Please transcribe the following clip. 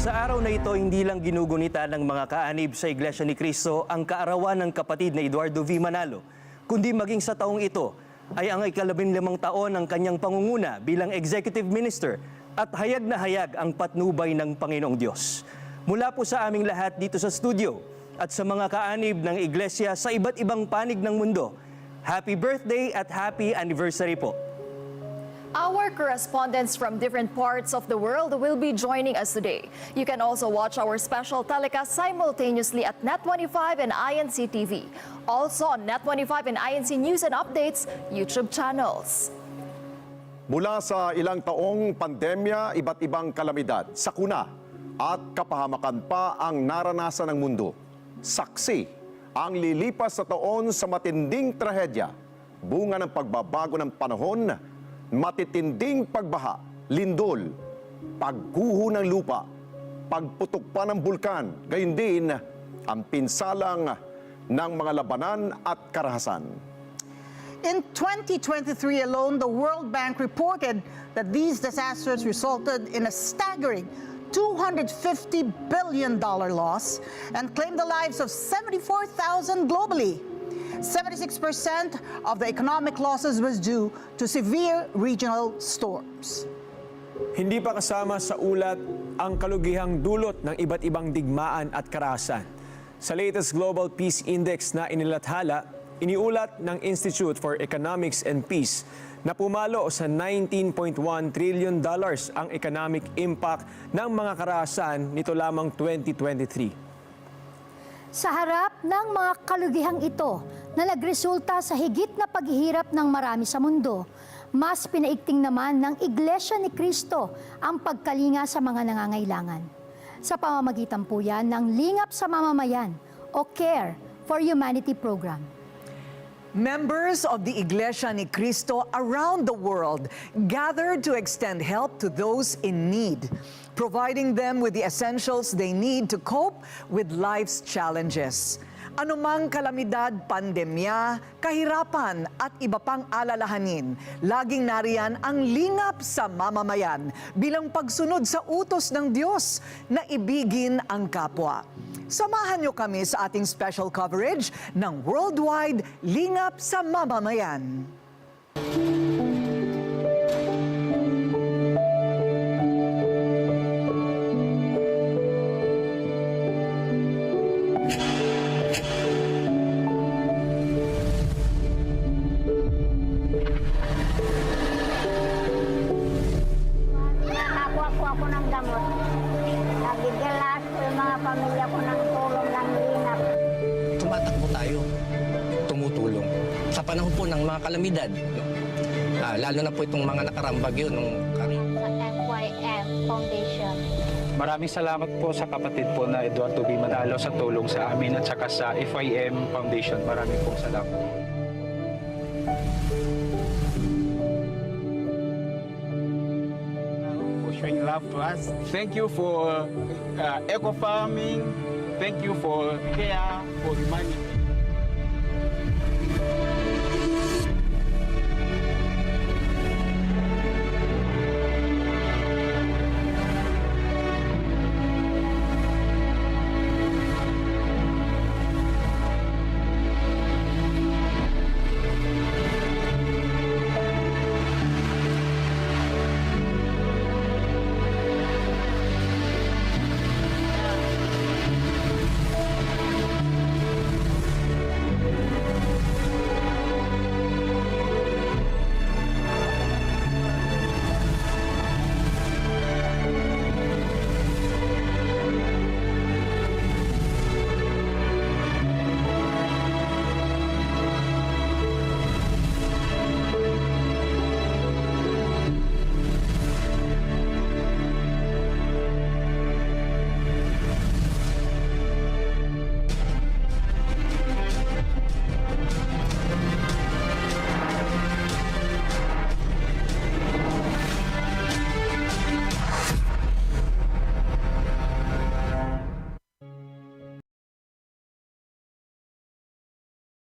Sa araw na ito, hindi lang ginugunita ng mga kaanib sa Iglesia ni Cristo ang kaarawan ng kapatid na Eduardo V. Manalo, kundi maging sa taong ito ay ang ika-15 taon ng kanyang pangunguna bilang executive minister at hayag na hayag ang patnubay ng Panginoong Diyos. Mula po sa aming lahat dito sa studio at sa mga kaanib ng Iglesia sa iba't ibang panig ng mundo, happy birthday at happy anniversary po. Our correspondents from different parts of the world will be joining us today. You can also watch our special telecast simultaneously at Net25 and INC TV. Also on Net25 and INC News and Updates YouTube channels. Mula sa ilang taong pandemya, iba't ibang kalamidad, sakuna at kapahamakan pa ang naranasan ng mundo. Saksi ang lilipas sa taon sa matinding trahedya, bunga ng pagbabago ng panahon, matitinding pagbaha, lindol, pagguho ng lupa, pagputok pa ng bulkan, gayon din ang pinsalang ng mga labanan at karahasan. In 2023 alone, the World Bank reported that these disasters resulted in a staggering $250 billion loss and claimed the lives of 74,000 globally. 76% of the economic losses was due to severe regional storms. Hindi pa kasama sa ulat ang kalugihang dulot ng iba't ibang digmaan at karahasan. Sa latest Global Peace Index na inilathala, iniulat ng Institute for Economics and Peace na pumalo sa $19.1 trillion ang economic impact ng mga karahasan nito lamang 2023. Sa harap ng mga kalugihang ito na nagresulta sa higit na paghihirap ng marami sa mundo, mas pinaigting naman ng Iglesia ni Cristo ang pagkalinga sa mga nangangailangan. Sa pamamagitan po yan ng Lingap sa Mamamayan o Care for Humanity program. Members of the Iglesia ni Cristo around the world gathered to extend help to those in need, providing them with the essentials they need to cope with life's challenges. Anumang kalamidad, pandemya, kahirapan at iba pang alalahanin, laging nariyan ang lingap sa mamamayan bilang pagsunod sa utos ng Diyos na ibigin ang kapwa. Samahan niyo kami sa ating special coverage ng Worldwide Lingap sa Mamamayan. Nakakuha po ako ng gamot. Nagigilas po yung mga pamilya ko ng tulong ng lingap. Tumatakbo tayo, tumutulong. Sa panahon po ng mga kalamidad, lalo na po itong mga nakarambagyo nung Sa FYM Foundation. Maraming salamat po sa kapatid po na Eduardo V. Manalo sa tulong sa amin at saka sa FYM Foundation. Maraming pong salamat. Showing love to us. Thank you for eco farming. Thank you for care for humanity.